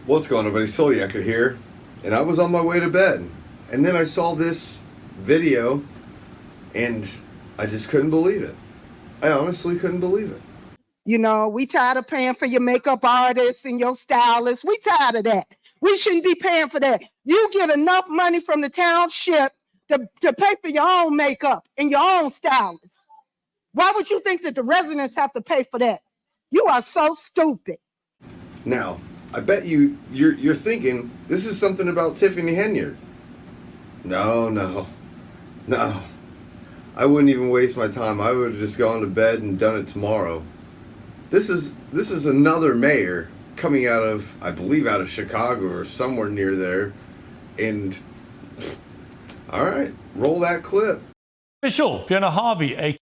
What's going on, everybody? Soloyaker here, and I was on my way to bed, and then I saw this video, and I just couldn't believe it. I honestly couldn't believe it. You know, we tired of paying for your makeup artists and your stylists. We tired of that. We shouldn't be paying for that. You get enough money from the township to pay for your own makeup and your own stylist. Why would you think that the residents have to pay for that? You are so stupid. Now, I bet you're thinking this is something about Tiffany Henyard. No. I wouldn't even waste my time. I would have just gone to bed and done it tomorrow. This is another mayor coming out of, I believe, out of Chicago or somewhere near there. And all right, roll that clip. Official Fiona Harvey,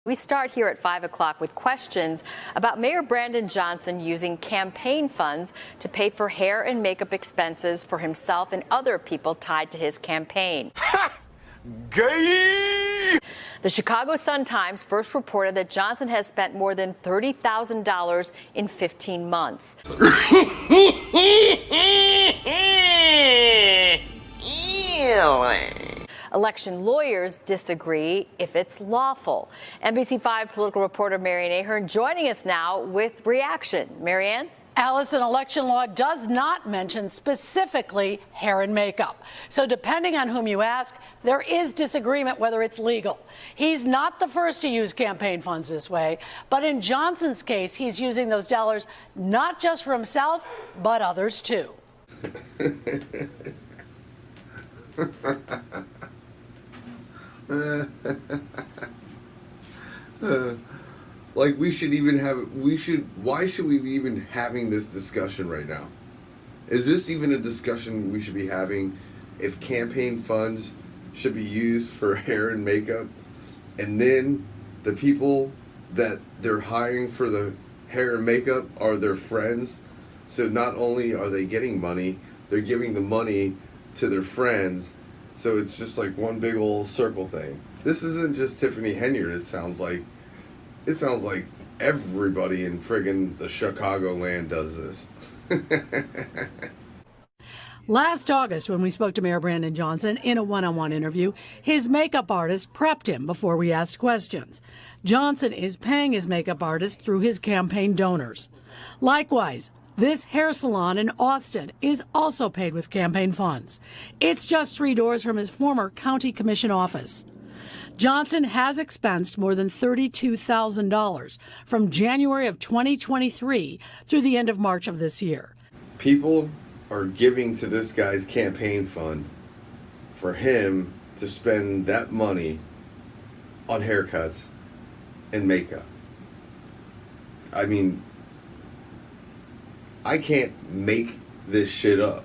We start here at 5 o'clock with questions about Mayor Brandon Johnson using campaign funds to pay for hair and makeup expenses for himself and other people tied to his campaign. Gay! The Chicago Sun-Times first reported that Johnson has spent more than $30,000 in 15 months. Election lawyers disagree if it's lawful. NBC5 political reporter Marianne Ahern joining us now with reaction. Marianne? Allison, election law does not mention specifically hair and makeup. So depending on whom you ask, there is disagreement whether it's legal. He's not the first to use campaign funds this way, but in Johnson's case, he's using those dollars not just for himself, but others too. Like why should we be even having this discussion right now? Is this even a discussion we should be having if campaign funds should be used for hair and makeup, and then the people that they're hiring for the hair and makeup are their friends? So not only are they getting money, they're giving the money to their friends. So it's just like one big old circle thing. This isn't just Tiffany Henyard, it sounds like. It sounds like everybody in friggin' the Chicagoland does this. Last August, when we spoke to Mayor Brandon Johnson in a one-on-one interview, his makeup artist prepped him before we asked questions. Johnson is paying his makeup artist through his campaign donors. Likewise, this hair salon in Austin is also paid with campaign funds. It's just 3 doors from his former county commission office. Johnson has expensed more than $32,000 from January of 2023 through the end of March of this year. People are giving to this guy's campaign fund for him to spend that money on haircuts and makeup. I mean, I can't make this shit up.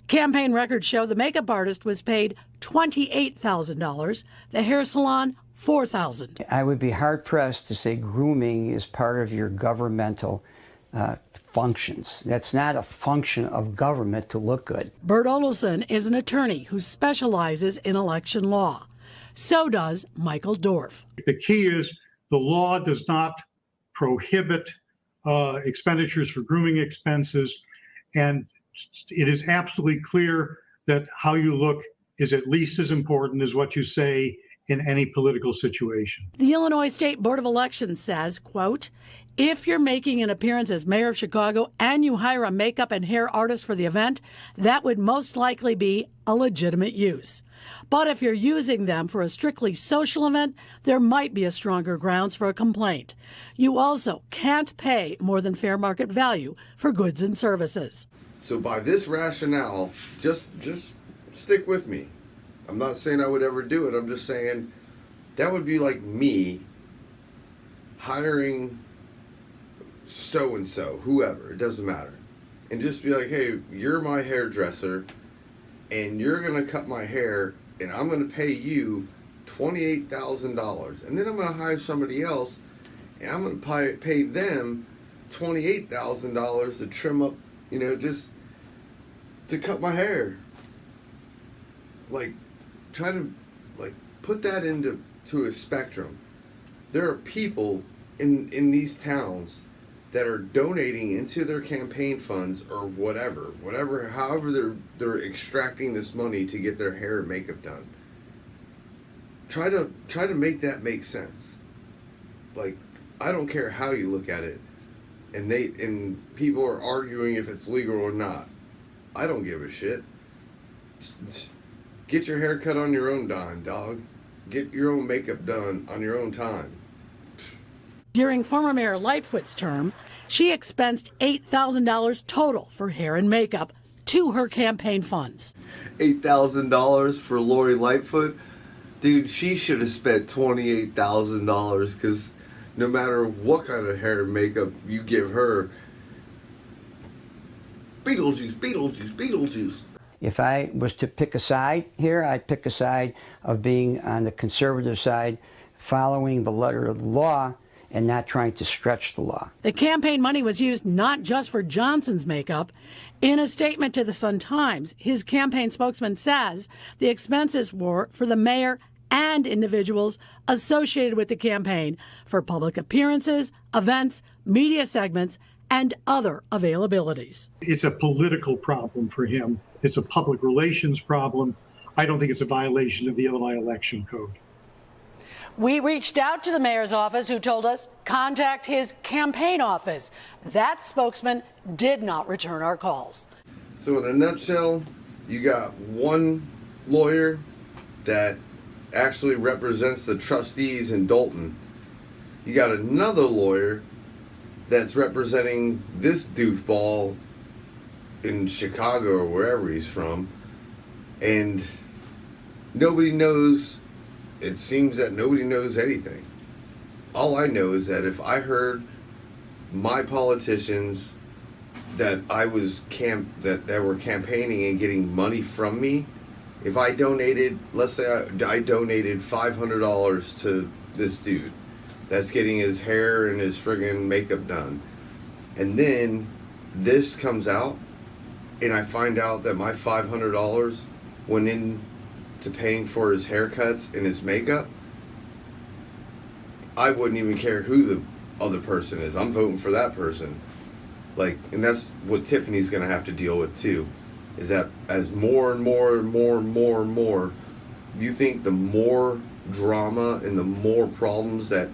Campaign records show the makeup artist was paid $28,000, the hair salon $4,000. I would be hard-pressed to say grooming is part of your governmental functions. That's not a function of government to look good. Bert Olson is an attorney who specializes in election law. So does Michael Dorf. The key is the law does not prohibit expenditures for grooming expenses, and it is absolutely clear that how you look is at least as important as what you say in any political situation. The Illinois State Board of Elections says, quote, if you're making an appearance as mayor of Chicago and you hire a makeup and hair artist for the event, that would most likely be a legitimate use. But if you're using them for a strictly social event, there might be a stronger grounds for a complaint. You also can't pay more than fair market value for goods and services. So by this rationale, just stick with me. I'm not saying I would ever do it. I'm just saying that would be like me hiring so-and-so, whoever, it doesn't matter. And just be like, hey, you're my hairdresser, and you're going to cut my hair, and I'm going to pay you $28,000. And then I'm going to hire somebody else, and I'm going to pay them $28,000 to trim up, just to cut my hair. Like, try to, put that into a spectrum. There are people in these towns that are donating into their campaign funds or whatever, however they're extracting this money to get their hair and makeup done. Try to make that make sense. Like, I don't care how you look at it, and people are arguing if it's legal or not. I don't give a shit. Get your hair cut on your own dime, dog. Get your own makeup done on your own time. During former Mayor Lightfoot's term, she expensed $8,000 total for hair and makeup to her campaign funds. $8,000 for Lori Lightfoot? Dude, she should have spent $28,000 because no matter what kind of hair and makeup you give her, Beetlejuice, Beetlejuice, Beetlejuice. If I was to pick a side here, I'd pick a side of being on the conservative side, following the letter of the law and not trying to stretch the law. The campaign money was used not just for Johnson's makeup. In a statement to the Sun-Times, his campaign spokesman says the expenses were for the mayor and individuals associated with the campaign for public appearances, events, media segments, and other availabilities. It's a political problem for him. It's a public relations problem. I don't think it's a violation of the Illinois Election Code. We reached out to the mayor's office, who told us contact his campaign office. That spokesman did not return our calls. So in a nutshell, you got one lawyer that actually represents the trustees in Dalton. You got another lawyer that's representing this doofball in Chicago or wherever he's from. And nobody knows. It seems that nobody knows anything. All I know is that if I heard my politicians that that were campaigning and getting money from me, if I donated, let's say I donated $500 to this dude that's getting his hair and his friggin' makeup done, and then this comes out and I find out that my $500 went in to paying for his haircuts and his makeup, I wouldn't even care who the other person is. I'm voting for that person. Like, and that's what Tiffany's gonna have to deal with too, is that as more and more and more and more and more, you think the more drama and the more problems that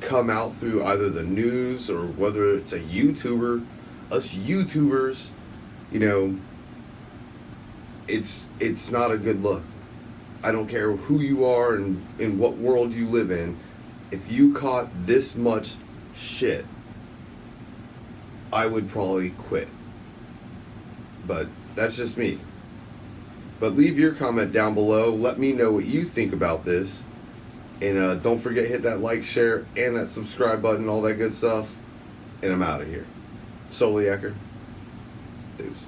come out through either the news or whether it's a YouTuber, us YouTubers, you know, it's not a good look. I don't care who you are and in what world you live in. If you caught this much shit, I would probably quit. But that's just me. But leave your comment down below. Let me know what you think about this. And don't forget, hit that like, share, and that subscribe button, all that good stuff. And I'm out of here. Soloyaker. Deuces.